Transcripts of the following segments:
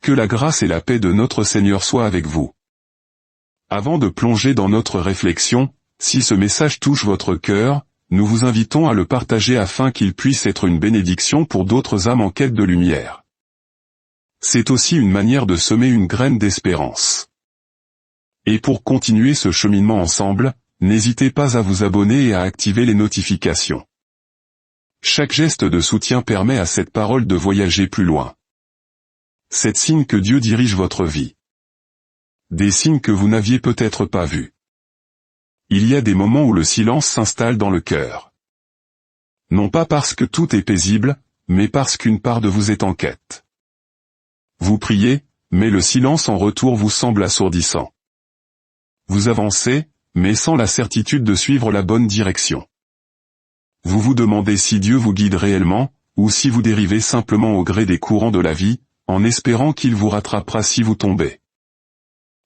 Que la grâce et la paix de notre Seigneur soient avec vous. Avant de plonger dans notre réflexion, si ce message touche votre cœur, nous vous invitons à le partager afin qu'il puisse être une bénédiction pour d'autres âmes en quête de lumière. C'est aussi une manière de semer une graine d'espérance. Et pour continuer ce cheminement ensemble, n'hésitez pas à vous abonner et à activer les notifications. Chaque geste de soutien permet à cette parole de voyager plus loin. C'est signe que Dieu dirige votre vie. Des signes que vous n'aviez peut-être pas vus. Il y a des moments où le silence s'installe dans le cœur. Non pas parce que tout est paisible, mais parce qu'une part de vous est en quête. Vous priez, mais le silence en retour vous semble assourdissant. Vous avancez, mais sans la certitude de suivre la bonne direction. Vous vous demandez si Dieu vous guide réellement, ou si vous dérivez simplement au gré des courants de la vie, en espérant qu'il vous rattrapera si vous tombez.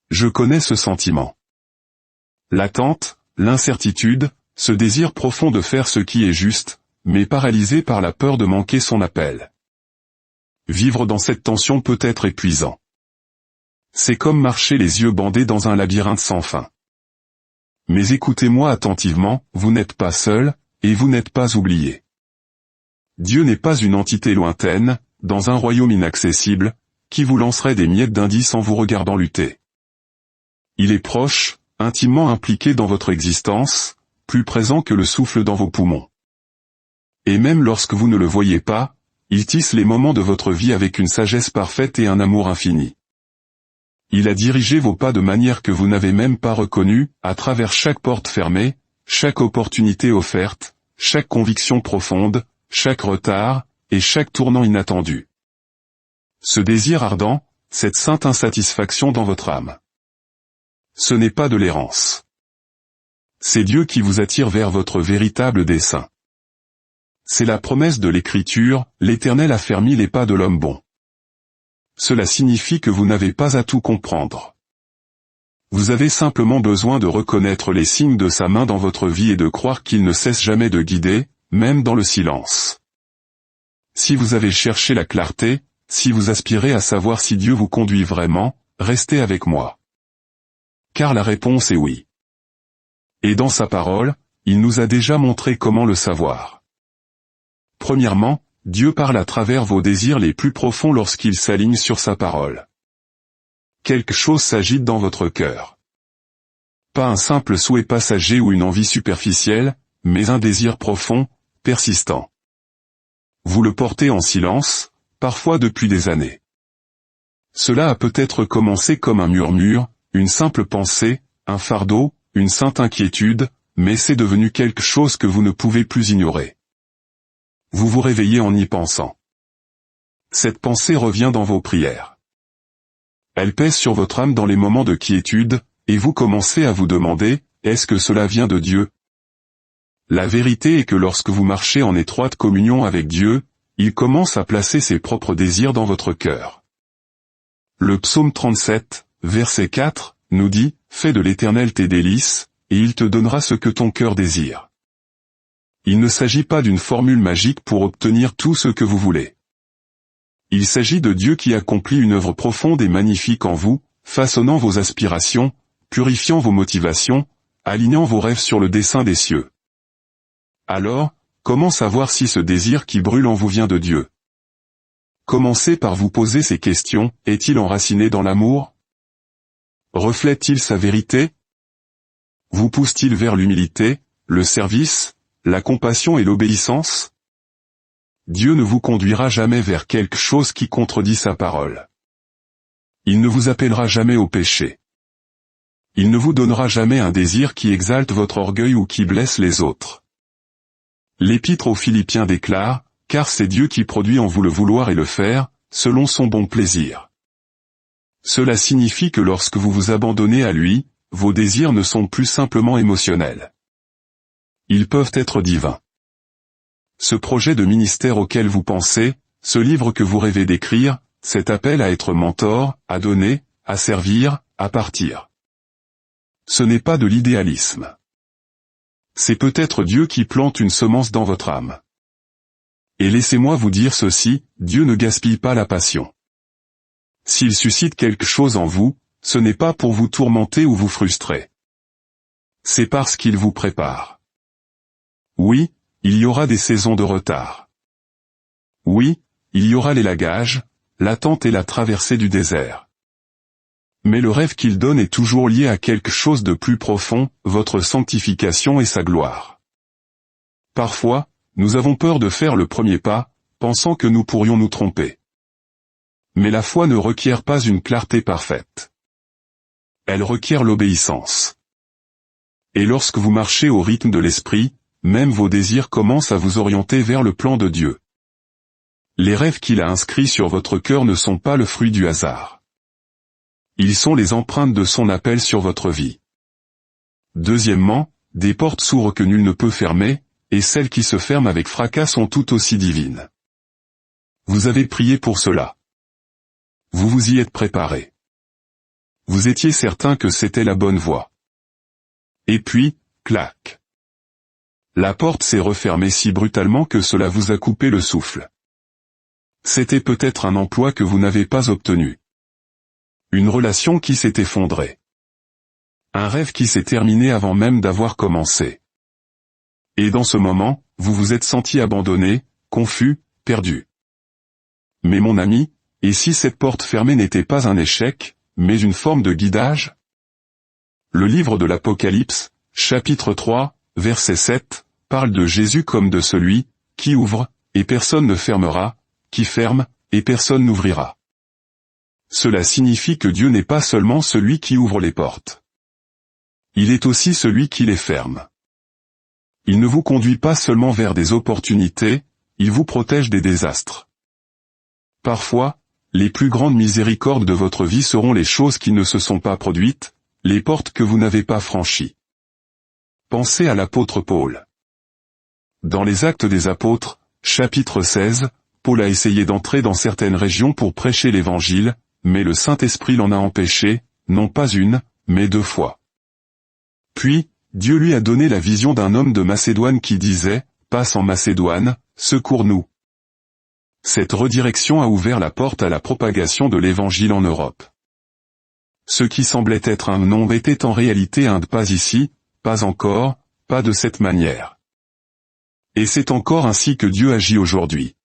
Je connais ce sentiment. L'attente, l'incertitude, ce désir profond de faire ce qui est juste, mais paralysé par la peur de manquer son appel. Vivre dans cette tension peut être épuisant. C'est comme marcher les yeux bandés dans un labyrinthe sans fin. Mais écoutez-moi attentivement, vous n'êtes pas seul, et vous n'êtes pas oublié. Dieu n'est pas une entité lointaine, dans un royaume inaccessible, qui vous lancerait des miettes d'indices en vous regardant lutter. Il est proche, intimement impliqué dans votre existence, plus présent que le souffle dans vos poumons. Et même lorsque vous ne le voyez pas, il tisse les moments de votre vie avec une sagesse parfaite et un amour infini. Il a dirigé vos pas de manière que vous n'avez même pas reconnue, à travers chaque porte fermée, chaque opportunité offerte, chaque conviction profonde, chaque retard, et chaque tournant inattendu. Ce désir ardent, cette sainte insatisfaction dans votre âme. Ce n'est pas de l'errance. C'est Dieu qui vous attire vers votre véritable dessein. C'est la promesse de l'Écriture, l'Éternel a fermi les pas de l'homme bon. Cela signifie que vous n'avez pas à tout comprendre. Vous avez simplement besoin de reconnaître les signes de sa main dans votre vie et de croire qu'il ne cesse jamais de guider, même dans le silence. Si vous avez cherché la clarté, si vous aspirez à savoir si Dieu vous conduit vraiment, restez avec moi. Car la réponse est oui. Et dans sa parole, il nous a déjà montré comment le savoir. Premièrement, Dieu parle à travers vos désirs les plus profonds lorsqu'il s'aligne sur sa parole. Quelque chose s'agite dans votre cœur. Pas un simple souhait passager ou une envie superficielle, mais un désir profond, persistant. Vous le portez en silence, parfois depuis des années. Cela a peut-être commencé comme un murmure, une simple pensée, un fardeau, une sainte inquiétude, mais c'est devenu quelque chose que vous ne pouvez plus ignorer. Vous vous réveillez en y pensant. Cette pensée revient dans vos prières. Elle pèse sur votre âme dans les moments de quiétude, et vous commencez à vous demander, est-ce que cela vient de Dieu ? La vérité est que lorsque vous marchez en étroite communion avec Dieu, il commence à placer ses propres désirs dans votre cœur. Le psaume 37, verset 4, nous dit, « Fais de l'Éternel tes délices, et il te donnera ce que ton cœur désire. » Il ne s'agit pas d'une formule magique pour obtenir tout ce que vous voulez. Il s'agit de Dieu qui accomplit une œuvre profonde et magnifique en vous, façonnant vos aspirations, purifiant vos motivations, alignant vos rêves sur le dessein des cieux. Alors, comment savoir si ce désir qui brûle en vous vient de Dieu ? Commencez par vous poser ces questions, est-il enraciné dans l'amour ? Reflète-t-il sa vérité ? Vous pousse-t-il vers l'humilité, le service, la compassion et l'obéissance ? Dieu ne vous conduira jamais vers quelque chose qui contredit sa parole. Il ne vous appellera jamais au péché. Il ne vous donnera jamais un désir qui exalte votre orgueil ou qui blesse les autres. L'Épître aux Philippiens déclare, « Car c'est Dieu qui produit en vous le vouloir et le faire, selon son bon plaisir. » Cela signifie que lorsque vous vous abandonnez à lui, vos désirs ne sont plus simplement émotionnels. Ils peuvent être divins. Ce projet de ministère auquel vous pensez, ce livre que vous rêvez d'écrire, cet appel à être mentor, à donner, à servir, à partir. Ce n'est pas de l'idéalisme. C'est peut-être Dieu qui plante une semence dans votre âme. Et laissez-moi vous dire ceci, Dieu ne gaspille pas la passion. s'il suscite quelque chose en vous, ce n'est pas pour vous tourmenter ou vous frustrer. C'est parce qu'il vous prépare. Oui, il y aura des saisons de retard. Oui, il y aura l'élagage, l'attente et la traversée du désert. Mais le rêve qu'il donne est toujours lié à quelque chose de plus profond, votre sanctification et sa gloire. Parfois, nous avons peur de faire le premier pas, pensant que nous pourrions nous tromper. Mais la foi ne requiert pas une clarté parfaite. Elle requiert l'obéissance. Et lorsque vous marchez au rythme de l'esprit, même vos désirs commencent à vous orienter vers le plan de Dieu. Les rêves qu'il a inscrits sur votre cœur ne sont pas le fruit du hasard. Ils sont les empreintes de son appel sur votre vie. Deuxièmement, des portes s'ouvrent que nul ne peut fermer, et celles qui se ferment avec fracas sont tout aussi divines. Vous avez prié pour cela. Vous vous y êtes préparé. Vous étiez certain que c'était la bonne voie. Et puis, clac. La porte s'est refermée si brutalement que cela vous a coupé le souffle. C'était peut-être un emploi que vous n'avez pas obtenu. Une relation qui s'est effondrée. Un rêve qui s'est terminé avant même d'avoir commencé. Et dans ce moment, vous vous êtes senti abandonné, confus, perdu. Mais mon ami, et si cette porte fermée n'était pas un échec, mais une forme de guidage? Le livre de l'Apocalypse, chapitre 3, verset 7, parle de Jésus comme de celui qui ouvre, et personne ne fermera, qui ferme, et personne n'ouvrira. Cela signifie que Dieu n'est pas seulement celui qui ouvre les portes. Il est aussi celui qui les ferme. Il ne vous conduit pas seulement vers des opportunités, il vous protège des désastres. Parfois, les plus grandes miséricordes de votre vie seront les choses qui ne se sont pas produites, les portes que vous n'avez pas franchies. Pensez à l'apôtre Paul. Dans les Actes des Apôtres, chapitre 16, Paul a essayé d'entrer dans certaines régions pour prêcher l'Évangile, mais le Saint-Esprit l'en a empêché, non pas une, mais 2 fois. Puis, Dieu lui a donné la vision d'un homme de Macédoine qui disait, « Passe en Macédoine, secours-nous ». Cette redirection a ouvert la porte à la propagation de l'Évangile en Europe. Ce qui semblait être un non était en réalité un pas ici, pas encore, pas de cette manière. Et c'est encore ainsi que Dieu agit aujourd'hui.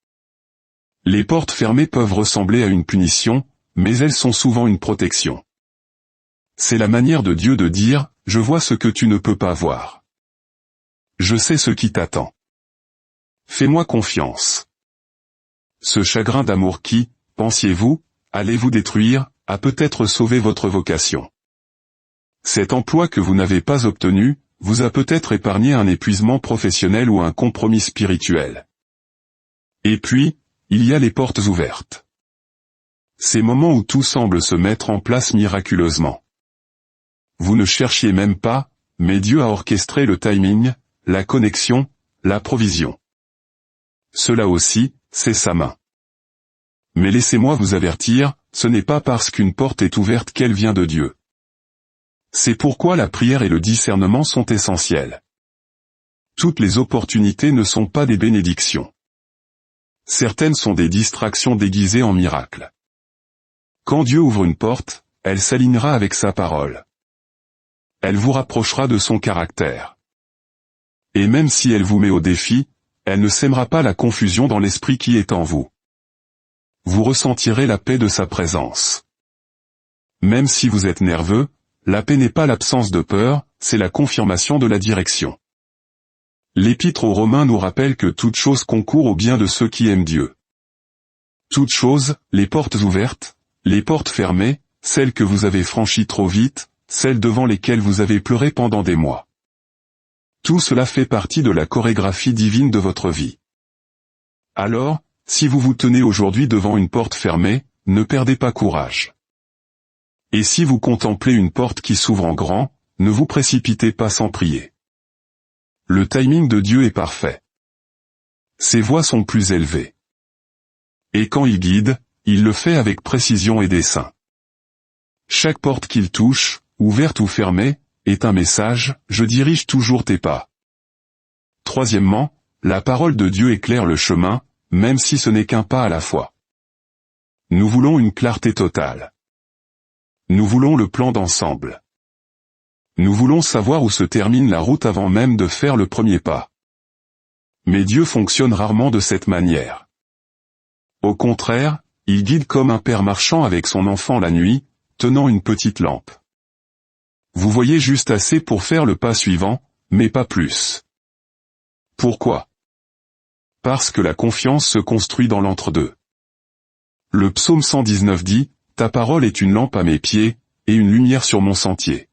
Les portes fermées peuvent ressembler à une punition, mais elles sont souvent une protection. C'est la manière de Dieu de dire, « Je vois ce que tu ne peux pas voir. Je sais ce qui t'attend. Fais-moi confiance. » Ce chagrin d'amour qui, pensiez-vous, allez vous détruire, a peut-être sauvé votre vocation. Cet emploi que vous n'avez pas obtenu, vous a peut-être épargné un épuisement professionnel ou un compromis spirituel. Et puis, il y a les portes ouvertes. Ces moments où tout semble se mettre en place miraculeusement. Vous ne cherchiez même pas, mais Dieu a orchestré le timing, la connexion, la provision. Cela aussi, c'est sa main. Mais laissez-moi vous avertir, ce n'est pas parce qu'une porte est ouverte qu'elle vient de Dieu. C'est pourquoi la prière et le discernement sont essentiels. Toutes les opportunités ne sont pas des bénédictions. Certaines sont des distractions déguisées en miracles. Quand Dieu ouvre une porte, elle s'alignera avec sa parole. Elle vous rapprochera de son caractère. Et même si elle vous met au défi, elle ne sèmera pas la confusion dans l'esprit qui est en vous. Vous ressentirez la paix de sa présence. Même si vous êtes nerveux, la paix n'est pas l'absence de peur, c'est la confirmation de la direction. L'Épître aux Romains nous rappelle que toute chose concourt au bien de ceux qui aiment Dieu. Toutes choses, les portes ouvertes, les portes fermées, celles que vous avez franchies trop vite, celles devant lesquelles vous avez pleuré pendant des mois. Tout cela fait partie de la chorégraphie divine de votre vie. Alors, si vous vous tenez aujourd'hui devant une porte fermée, ne perdez pas courage. Et si vous contemplez une porte qui s'ouvre en grand, ne vous précipitez pas sans prier. Le timing de Dieu est parfait. Ses voies sont plus élevées. Et quand il guide, il le fait avec précision et dessein. Chaque porte qu'il touche, ouverte ou fermée, est un message, je dirige toujours tes pas. Troisièmement, la parole de Dieu éclaire le chemin, même si ce n'est qu'un pas à la fois. Nous voulons une clarté totale. Nous voulons le plan d'ensemble. Nous voulons savoir où se termine la route avant même de faire le premier pas. Mais Dieu fonctionne rarement de cette manière. Au contraire, il guide comme un père marchant avec son enfant la nuit, tenant une petite lampe. Vous voyez juste assez pour faire le pas suivant, mais pas plus. Pourquoi? Parce que la confiance se construit dans l'entre-deux. Le psaume 119 dit, « Ta parole est une lampe à mes pieds, et une lumière sur mon sentier. »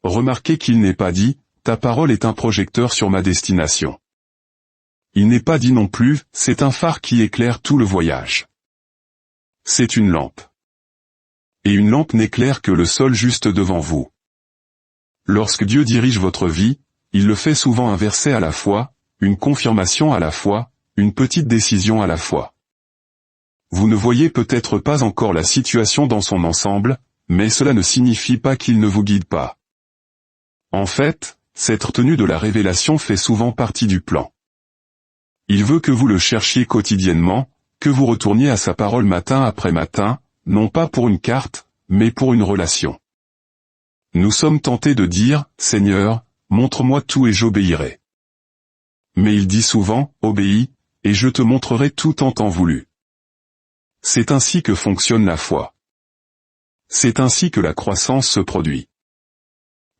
Remarquez qu'il n'est pas dit, « Ta parole est un projecteur sur ma destination. » Il n'est pas dit non plus, « C'est un phare qui éclaire tout le voyage. » C'est une lampe. Et une lampe n'éclaire que le sol juste devant vous. Lorsque Dieu dirige votre vie, il le fait souvent un verset à la fois, une confirmation à la fois, une petite décision à la fois. Vous ne voyez peut-être pas encore la situation dans son ensemble, mais cela ne signifie pas qu'il ne vous guide pas. En fait, cette retenue de la révélation fait souvent partie du plan. Il veut que vous le cherchiez quotidiennement, que vous retourniez à sa parole matin après matin, non pas pour une carte, mais pour une relation. Nous sommes tentés de dire, « Seigneur, montre-moi tout et j'obéirai. » Mais il dit souvent, « Obéis, et je te montrerai tout en temps voulu. » C'est ainsi que fonctionne la foi. C'est ainsi que la croissance se produit.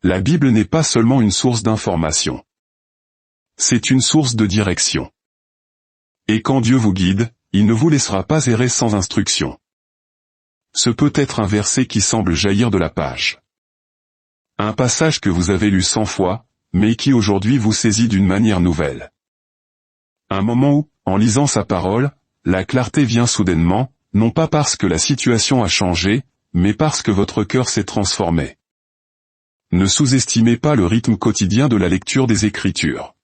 La Bible n'est pas seulement une source d'information. C'est une source de direction. Et quand Dieu vous guide, il ne vous laissera pas errer sans instruction. Ce peut être un verset qui semble jaillir de la page. Un passage que vous avez lu 100 fois, mais qui aujourd'hui vous saisit d'une manière nouvelle. Un moment où, en lisant sa parole, la clarté vient soudainement, non pas parce que la situation a changé, mais parce que votre cœur s'est transformé. Ne sous-estimez pas le rythme quotidien de la lecture des Écritures.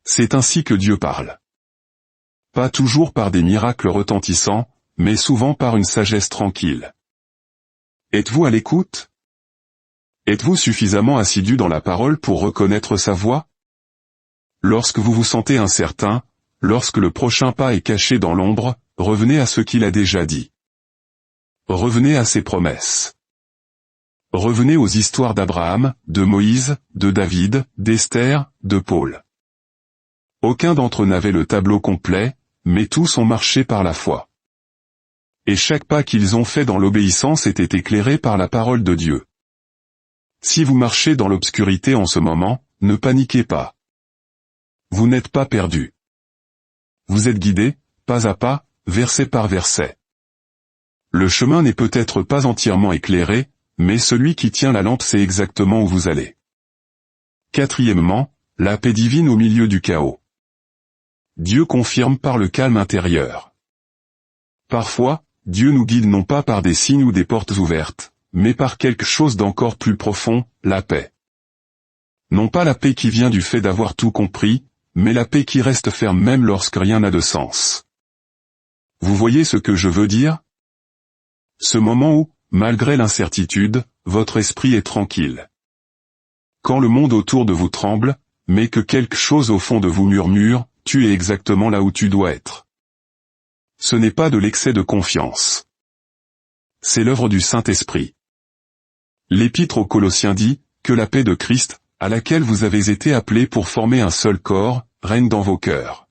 C'est ainsi que Dieu parle. Pas toujours par des miracles retentissants, mais souvent par une sagesse tranquille. Êtes-vous à l'écoute? Êtes-vous suffisamment assidu dans la parole pour reconnaître sa voix? Lorsque vous vous sentez incertain, lorsque le prochain pas est caché dans l'ombre, revenez à ce qu'il a déjà dit. Revenez à ses promesses. Revenez aux histoires d'Abraham, de Moïse, de David, d'Esther, de Paul. Aucun d'entre eux n'avait le tableau complet, mais tous ont marché par la foi. Et chaque pas qu'ils ont fait dans l'obéissance était éclairé par la parole de Dieu. Si vous marchez dans l'obscurité en ce moment, ne paniquez pas. Vous n'êtes pas perdu. Vous êtes guidé, pas à pas, verset par verset. Le chemin n'est peut-être pas entièrement éclairé, mais celui qui tient la lampe sait exactement où vous allez. Quatrièmement, la paix divine au milieu du chaos. Dieu confirme par le calme intérieur. Parfois, Dieu nous guide non pas par des signes ou des portes ouvertes, mais par quelque chose d'encore plus profond, la paix. Non pas la paix qui vient du fait d'avoir tout compris, mais la paix qui reste ferme même lorsque rien n'a de sens. Vous voyez ce que je veux dire? Ce moment où, malgré l'incertitude, votre esprit est tranquille. Quand le monde autour de vous tremble, mais que quelque chose au fond de vous murmure, tu es exactement là où tu dois être. Ce n'est pas de l'excès de confiance. C'est l'œuvre du Saint-Esprit. L'Épître aux Colossiens dit, que la paix de Christ, à laquelle vous avez été appelés pour former un seul corps, règne dans vos cœurs.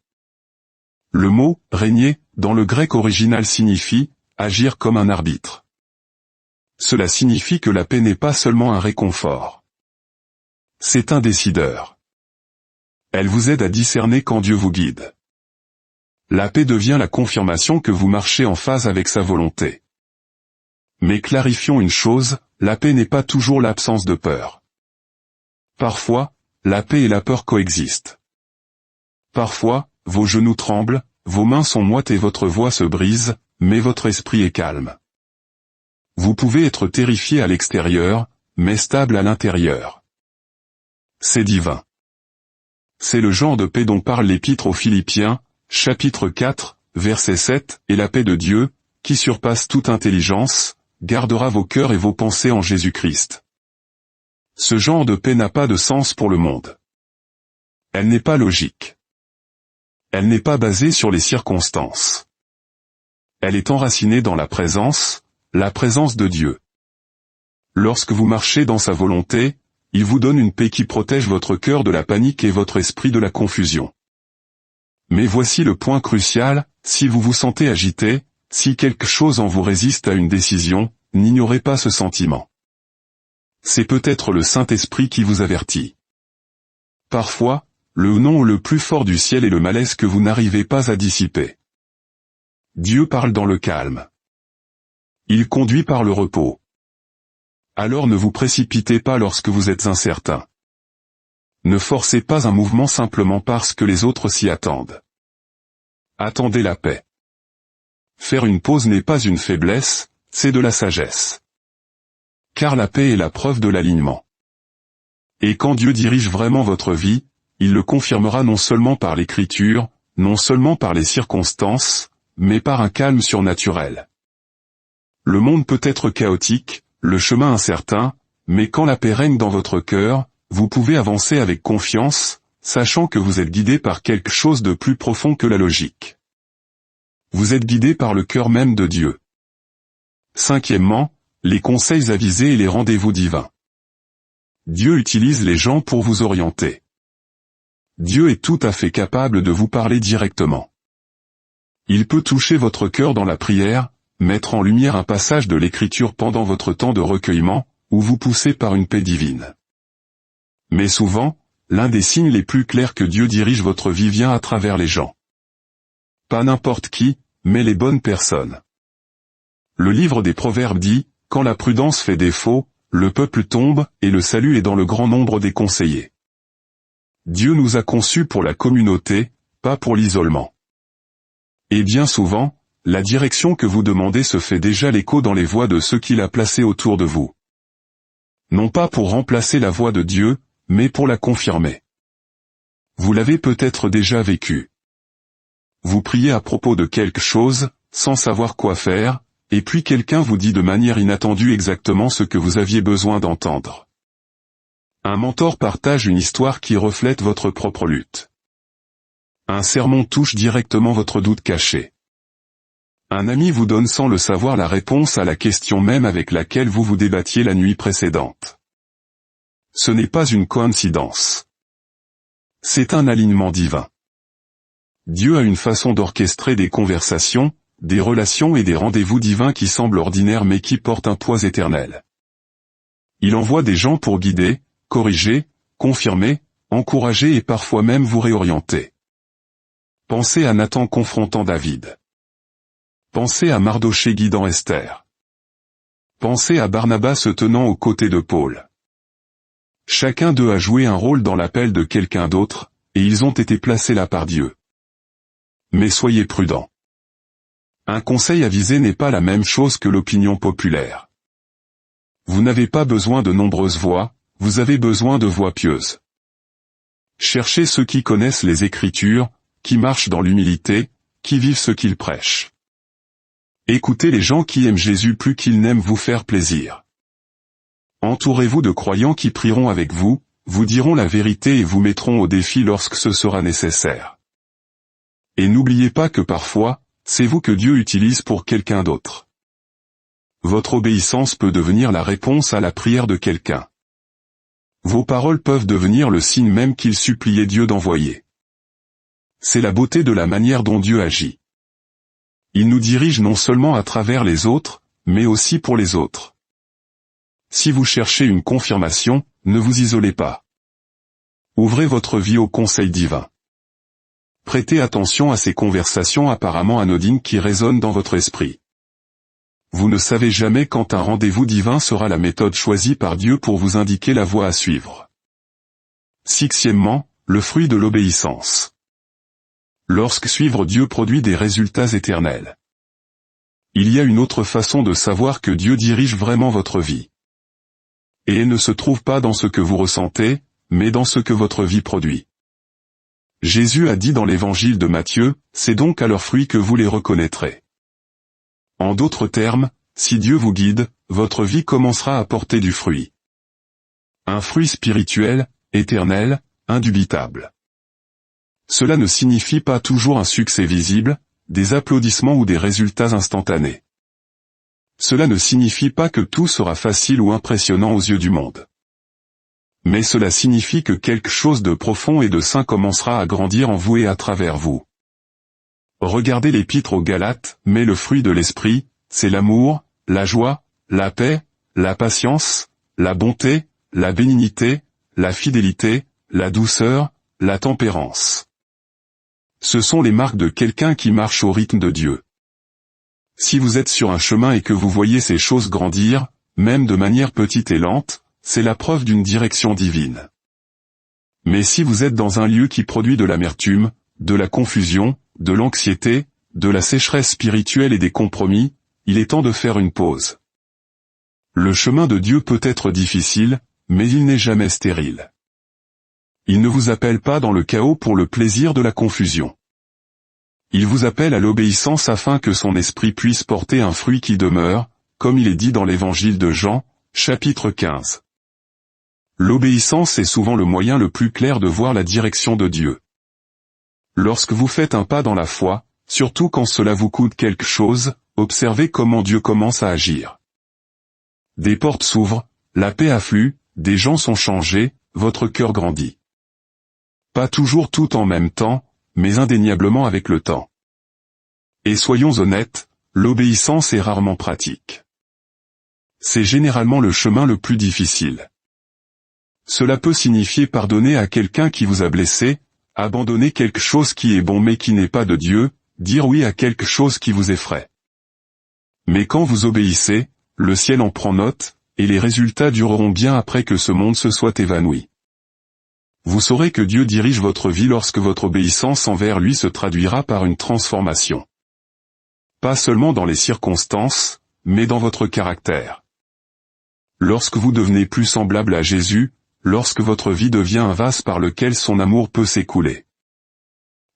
Le mot « régner » dans le grec original signifie « agir comme un arbitre ». Cela signifie que la paix n'est pas seulement un réconfort. C'est un décideur. Elle vous aide à discerner quand Dieu vous guide. La paix devient la confirmation que vous marchez en phase avec sa volonté. Mais clarifions une chose, la paix n'est pas toujours l'absence de peur. Parfois, la paix et la peur coexistent. Parfois, vos genoux tremblent, vos mains sont moites et votre voix se brise, mais votre esprit est calme. Vous pouvez être terrifié à l'extérieur, mais stable à l'intérieur. C'est divin. C'est le genre de paix dont parle l'Épître aux Philippiens, chapitre 4, verset 7, et la paix de Dieu, qui surpasse toute intelligence, gardera vos cœurs et vos pensées en Jésus-Christ. Ce genre de paix n'a pas de sens pour le monde. Elle n'est pas logique. Elle n'est pas basée sur les circonstances. Elle est enracinée dans la présence de Dieu. Lorsque vous marchez dans sa volonté, il vous donne une paix qui protège votre cœur de la panique et votre esprit de la confusion. Mais voici le point crucial, si vous vous sentez agité, si quelque chose en vous résiste à une décision, n'ignorez pas ce sentiment. C'est peut-être le Saint-Esprit qui vous avertit. Parfois, le nom le plus fort du ciel est le malaise que vous n'arrivez pas à dissiper. Dieu parle dans le calme. Il conduit par le repos. Alors ne vous précipitez pas lorsque vous êtes incertain. Ne forcez pas un mouvement simplement parce que les autres s'y attendent. Attendez la paix. Faire une pause n'est pas une faiblesse, c'est de la sagesse. Car la paix est la preuve de l'alignement. Et quand Dieu dirige vraiment votre vie, il le confirmera non seulement par l'écriture, non seulement par les circonstances, mais par un calme surnaturel. Le monde peut être chaotique, le chemin incertain, mais quand la paix règne dans votre cœur, vous pouvez avancer avec confiance, sachant que vous êtes guidé par quelque chose de plus profond que la logique. Vous êtes guidé par le cœur même de Dieu. Cinquièmement, les conseils avisés et les rendez-vous divins. Dieu utilise les gens pour vous orienter. Dieu est tout à fait capable de vous parler directement. Il peut toucher votre cœur dans la prière, mettre en lumière un passage de l'Écriture pendant votre temps de recueillement, ou vous pousser par une paix divine. Mais souvent, l'un des signes les plus clairs que Dieu dirige votre vie vient à travers les gens. Pas n'importe qui, mais les bonnes personnes. Le livre des Proverbes dit, « Quand la prudence fait défaut, le peuple tombe, et le salut est dans le grand nombre des conseillers. » Dieu nous a conçus pour la communauté, pas pour l'isolement. Et bien souvent, la direction que vous demandez se fait déjà l'écho dans les voix de ceux qu'il a placés autour de vous. Non pas pour remplacer la voix de Dieu, mais pour la confirmer. Vous l'avez peut-être déjà vécu. Vous priez à propos de quelque chose, sans savoir quoi faire, et puis quelqu'un vous dit de manière inattendue exactement ce que vous aviez besoin d'entendre. Un mentor partage une histoire qui reflète votre propre lutte. Un sermon touche directement votre doute caché. Un ami vous donne sans le savoir la réponse à la question même avec laquelle vous vous débattiez la nuit précédente. Ce n'est pas une coïncidence. C'est un alignement divin. Dieu a une façon d'orchestrer des conversations, des relations et des rendez-vous divins qui semblent ordinaires mais qui portent un poids éternel. Il envoie des gens pour guider, corriger, confirmer, encourager et parfois même vous réorienter. Pensez à Nathan confrontant David. Pensez à Mardochée guidant Esther. Pensez à Barnabas se tenant aux côtés de Paul. Chacun d'eux a joué un rôle dans l'appel de quelqu'un d'autre, et ils ont été placés là par Dieu. Mais soyez prudents. Un conseil avisé n'est pas la même chose que l'opinion populaire. Vous n'avez pas besoin de nombreuses voix, vous avez besoin de voix pieuses. Cherchez ceux qui connaissent les Écritures, qui marchent dans l'humilité, qui vivent ce qu'ils prêchent. Écoutez les gens qui aiment Jésus plus qu'ils n'aiment vous faire plaisir. Entourez-vous de croyants qui prieront avec vous, vous diront la vérité et vous mettront au défi lorsque ce sera nécessaire. Et n'oubliez pas que parfois, c'est vous que Dieu utilise pour quelqu'un d'autre. Votre obéissance peut devenir la réponse à la prière de quelqu'un. Vos paroles peuvent devenir le signe même qu'il suppliait Dieu d'envoyer. C'est la beauté de la manière dont Dieu agit. Il nous dirige non seulement à travers les autres, mais aussi pour les autres. Si vous cherchez une confirmation, ne vous isolez pas. Ouvrez votre vie au conseil divin. Prêtez attention à ces conversations apparemment anodines qui résonnent dans votre esprit. Vous ne savez jamais quand un rendez-vous divin sera la méthode choisie par Dieu pour vous indiquer la voie à suivre. Sixièmement, le fruit de l'obéissance. Lorsque suivre Dieu produit des résultats éternels. Il y a une autre façon de savoir que Dieu dirige vraiment votre vie. Et elle ne se trouve pas dans ce que vous ressentez, mais dans ce que votre vie produit. Jésus a dit dans l'évangile de Matthieu, « C'est donc à leurs fruits que vous les reconnaîtrez ». En d'autres termes, si Dieu vous guide, votre vie commencera à porter du fruit. Un fruit spirituel, éternel, indubitable. Cela ne signifie pas toujours un succès visible, des applaudissements ou des résultats instantanés. Cela ne signifie pas que tout sera facile ou impressionnant aux yeux du monde. Mais cela signifie que quelque chose de profond et de saint commencera à grandir en vous et à travers vous. Regardez l'épître aux Galates, mais le fruit de l'esprit, c'est l'amour, la joie, la paix, la patience, la bonté, la bénignité, la fidélité, la douceur, la tempérance. Ce sont les marques de quelqu'un qui marche au rythme de Dieu. Si vous êtes sur un chemin et que vous voyez ces choses grandir, même de manière petite et lente, c'est la preuve d'une direction divine. Mais si vous êtes dans un lieu qui produit de l'amertume, de la confusion, de l'anxiété, de la sécheresse spirituelle et des compromis, il est temps de faire une pause. Le chemin de Dieu peut être difficile, mais il n'est jamais stérile. Il ne vous appelle pas dans le chaos pour le plaisir de la confusion. Il vous appelle à l'obéissance afin que son esprit puisse porter un fruit qui demeure, comme il est dit dans l'évangile de Jean, chapitre 15. L'obéissance est souvent le moyen le plus clair de voir la direction de Dieu. Lorsque vous faites un pas dans la foi, surtout quand cela vous coûte quelque chose, observez comment Dieu commence à agir. Des portes s'ouvrent, la paix afflue, des gens sont changés, votre cœur grandit. Pas toujours tout en même temps, mais indéniablement avec le temps. Et soyons honnêtes, l'obéissance est rarement pratique. C'est généralement le chemin le plus difficile. Cela peut signifier pardonner à quelqu'un qui vous a blessé, abandonner quelque chose qui est bon mais qui n'est pas de Dieu, dire oui à quelque chose qui vous effraie. Mais quand vous obéissez, le ciel en prend note, et les résultats dureront bien après que ce monde se soit évanoui. Vous saurez que Dieu dirige votre vie lorsque votre obéissance envers lui se traduira par une transformation. Pas seulement dans les circonstances, mais dans votre caractère. Lorsque vous devenez plus semblable à Jésus, lorsque votre vie devient un vase par lequel son amour peut s'écouler.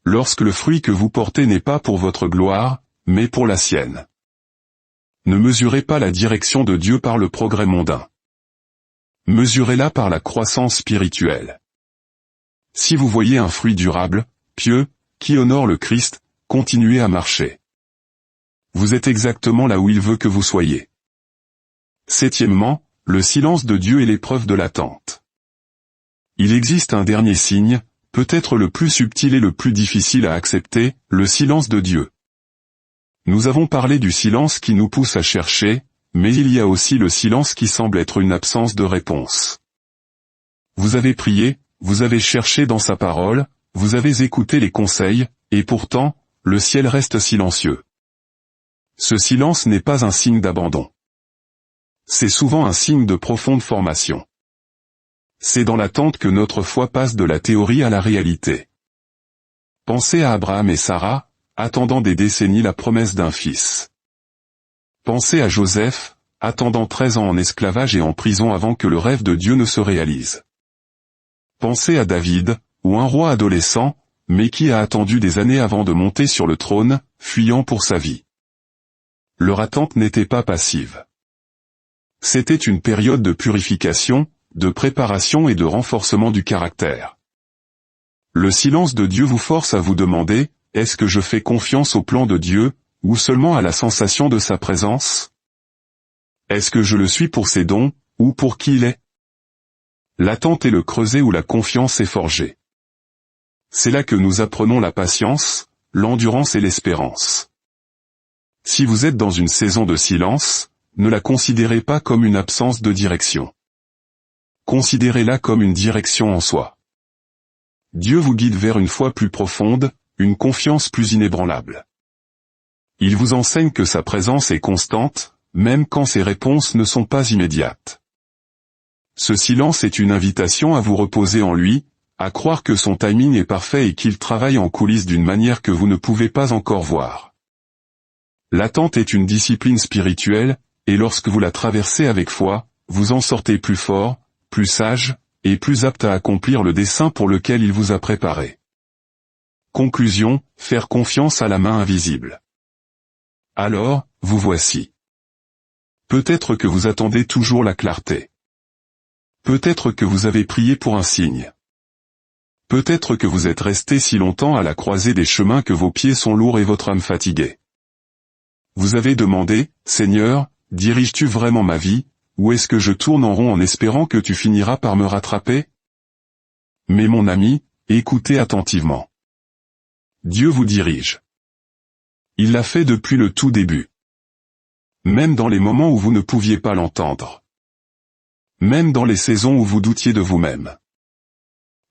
Lorsque le fruit que vous portez n'est pas pour votre gloire, mais pour la sienne. Ne mesurez pas la direction de Dieu par le progrès mondain. Mesurez-la par la croissance spirituelle. Si vous voyez un fruit durable, pieux, qui honore le Christ, continuez à marcher. Vous êtes exactement là où il veut que vous soyez. Septièmement, le silence de Dieu est l'épreuve de l'attente. Il existe un dernier signe, peut-être le plus subtil et le plus difficile à accepter, le silence de Dieu. Nous avons parlé du silence qui nous pousse à chercher, mais il y a aussi le silence qui semble être une absence de réponse. Vous avez prié, vous avez cherché dans sa parole, vous avez écouté les conseils, et pourtant, le ciel reste silencieux. Ce silence n'est pas un signe d'abandon. C'est souvent un signe de profonde formation. C'est dans l'attente que notre foi passe de la théorie à la réalité. Pensez à Abraham et Sarah, attendant des décennies la promesse d'un fils. Pensez à Joseph, attendant 13 ans en esclavage et en prison avant que le rêve de Dieu ne se réalise. Pensez à David, ou un roi adolescent, mais qui a attendu des années avant de monter sur le trône, fuyant pour sa vie. Leur attente n'était pas passive. C'était une période de purification, de préparation et de renforcement du caractère. Le silence de Dieu vous force à vous demander, est-ce que je fais confiance au plan de Dieu, ou seulement à la sensation de sa présence? Est-ce que je le suis pour ses dons, ou pour qui il est? L'attente est le creuset où la confiance est forgée. C'est là que nous apprenons la patience, l'endurance et l'espérance. Si vous êtes dans une saison de silence, ne la considérez pas comme une absence de direction. Considérez-la comme une direction en soi. Dieu vous guide vers une foi plus profonde, une confiance plus inébranlable. Il vous enseigne que sa présence est constante, même quand ses réponses ne sont pas immédiates. Ce silence est une invitation à vous reposer en lui, à croire que son timing est parfait et qu'il travaille en coulisses d'une manière que vous ne pouvez pas encore voir. L'attente est une discipline spirituelle, et lorsque vous la traversez avec foi, vous en sortez plus fort, plus sage, et plus apte à accomplir le dessein pour lequel il vous a préparé. Conclusion, faire confiance à la main invisible. Alors, vous voici. Peut-être que vous attendez toujours la clarté. Peut-être que vous avez prié pour un signe. Peut-être que vous êtes resté si longtemps à la croisée des chemins que vos pieds sont lourds et votre âme fatiguée. Vous avez demandé, Seigneur, diriges-tu vraiment ma vie, ou est-ce que je tourne en rond en espérant que tu finiras par me rattraper? Mais mon ami, écoutez attentivement. Dieu vous dirige. Il l'a fait depuis le tout début. Même dans les moments où vous ne pouviez pas l'entendre. Même dans les saisons où vous doutiez de vous-même.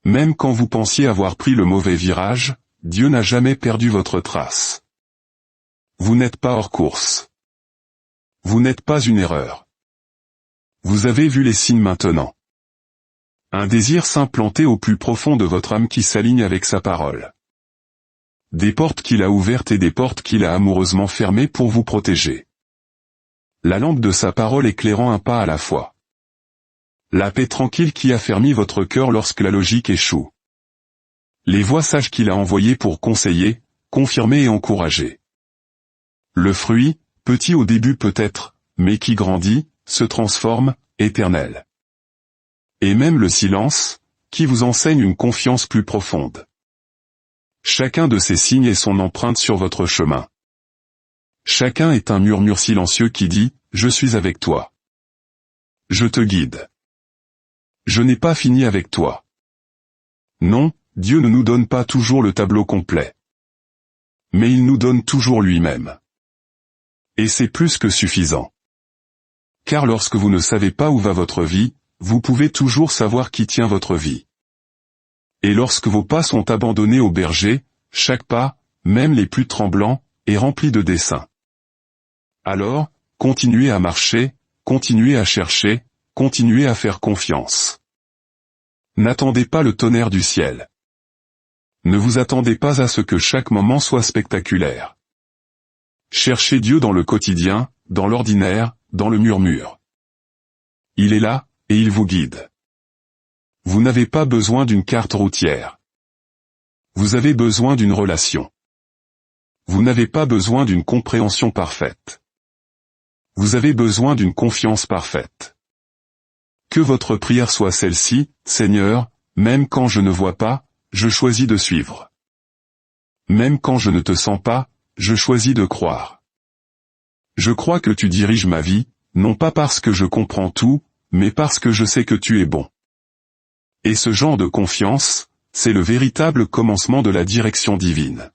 Même quand vous pensiez avoir pris le mauvais virage, Dieu n'a jamais perdu votre trace. Vous n'êtes pas hors course. Vous n'êtes pas une erreur. Vous avez vu les signes maintenant. Un désir s'implanter au plus profond de votre âme qui s'aligne avec sa parole. Des portes qu'il a ouvertes et des portes qu'il a amoureusement fermées pour vous protéger. La lampe de sa parole éclairant un pas à la fois. La paix tranquille qui affermit votre cœur lorsque la logique échoue. Les voix sages qu'il a envoyées pour conseiller, confirmer et encourager. Le fruit, petit au début peut-être, mais qui grandit, se transforme, éternel. Et même le silence, qui vous enseigne une confiance plus profonde. Chacun de ces signes est son empreinte sur votre chemin. Chacun est un murmure silencieux qui dit, je suis avec toi. Je te guide. Je n'ai pas fini avec toi. Non, Dieu ne nous donne pas toujours le tableau complet. Mais il nous donne toujours lui-même. Et c'est plus que suffisant. Car lorsque vous ne savez pas où va votre vie, vous pouvez toujours savoir qui tient votre vie. Et lorsque vos pas sont abandonnés au berger, chaque pas, même les plus tremblants, est rempli de desseins. Alors, continuez à marcher, continuez à chercher, continuez à faire confiance. N'attendez pas le tonnerre du ciel. Ne vous attendez pas à ce que chaque moment soit spectaculaire. Cherchez Dieu dans le quotidien, dans l'ordinaire, dans le murmure. Il est là, et il vous guide. Vous n'avez pas besoin d'une carte routière. Vous avez besoin d'une relation. Vous n'avez pas besoin d'une compréhension parfaite. Vous avez besoin d'une confiance parfaite. Que votre prière soit celle-ci, Seigneur, même quand je ne vois pas, je choisis de suivre. Même quand je ne te sens pas, je choisis de croire. Je crois que tu diriges ma vie, non pas parce que je comprends tout, mais parce que je sais que tu es bon. Et ce genre de confiance, c'est le véritable commencement de la direction divine.